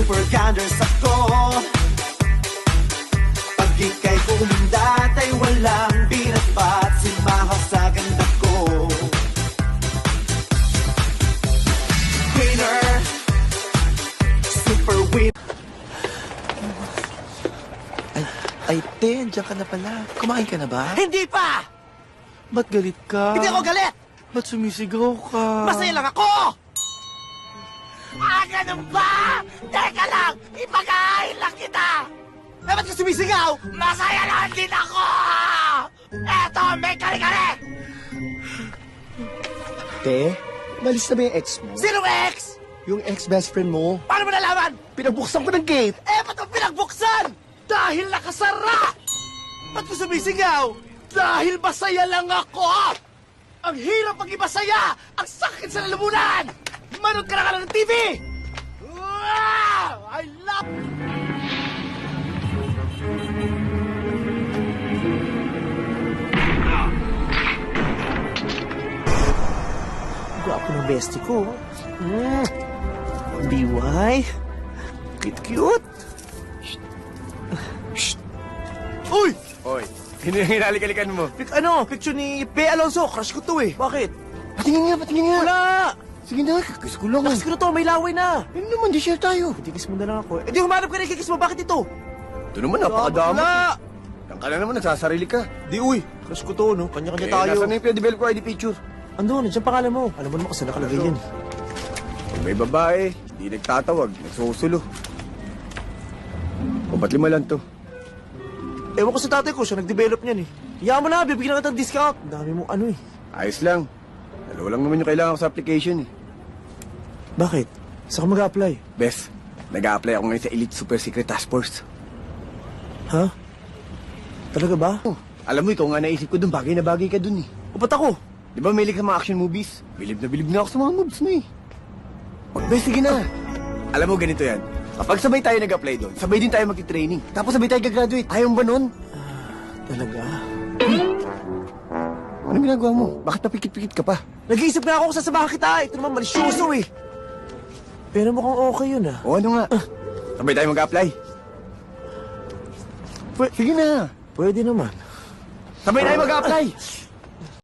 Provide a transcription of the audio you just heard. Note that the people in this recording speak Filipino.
Super ganders ako. Pag ika'y kumindat ay walang binabat. Simahaw sa ganda ko. Winner, super winner. Ay, Ten, diyan ka na pala. Kumain ka na ba? Hindi pa! Ba't galit ka? Hindi ako galit! Ba't sumisigaw ka? Masaya lang ako! Ah, ganun ba? Teka lang! Ipag-aahil lang kita! Eh, ba't ka sumisigaw? Masaya lang din ako! Eto, may kare-kare! Te, malis na ba yung ex mo? Sinong ex? Yung ex-best friend mo? Paano mo nalaman? Pinagbuksan ko ng gate! Eh, ba't mo pinagbuksan? Dahil nakasara! Ba't ko sumisigaw? Dahil masaya lang ako! Ang hirap maging masaya! Ang sakit sa lalamunan! Manood ka na lang ng TV! Wow! I love... Gwapo ng bestie ko. BY. Cute. Uy! Hoy, sino yung hinalik-halikan mo? Picture ni Pe Alonso. Crush ko to eh. Bakit? Patingin nga! Wala! Sige na, kakis ko lang. Kiss ko na to, may laway na. Yun naman, di share tayo. Kiss mo na lang ako. Eh di humanap ka na kikiss mo, bakit ito? Ito naman, napakadamot. Wala! Yan ka na naman, nagsasarili ka. Di uy, crush ko to no, kanya-kanya tayo. Nasaan na yung develop ko ID picture? Andun, nandiyan pangalan mo. Alam mo naman kasi nakalagay yan. Pag may babae, di nagtatawag, nagsusulo. O ba't lima lang to? Ewan ko sa tatay ko, siya nag-develop niyan eh. Hayaan mo na, bibigyan na kita ng discount. Ang dami mong ano eh. Ayos lang. Dalawa lang naman yung kailangan ko sa application eh. Bakit? Saan ka mag-a-apply? Bes, nag-a-apply ako ngayon sa Elite Super Secret Task Force. Ha? Talaga ba? Oh, alam mo, ikaw nga naisip ko dun, bagay na bagay ka dun eh. O ba't ako? Di ba mahilig ka mga action movies? Bilib na ako sa mga moves mo eh. Bes, sige na. Alam mo, ganito yan. Kapag sabay tayo nag-apply doon, sabay din tayo mag-training. Tapos sabay tayo gagraduate. Ayaw mo ba nun? Talaga? Anong ginagawa mo? Bakit napikit-pikit ka pa? Nag-iisip na ako kung sasamahan kita. Ito naman malisyoso eh. Pero mukhang okay yun ah. O ano nga? Sabay tayo mag-apply. Sige na. Pwede naman. Sabay tayo mag-apply.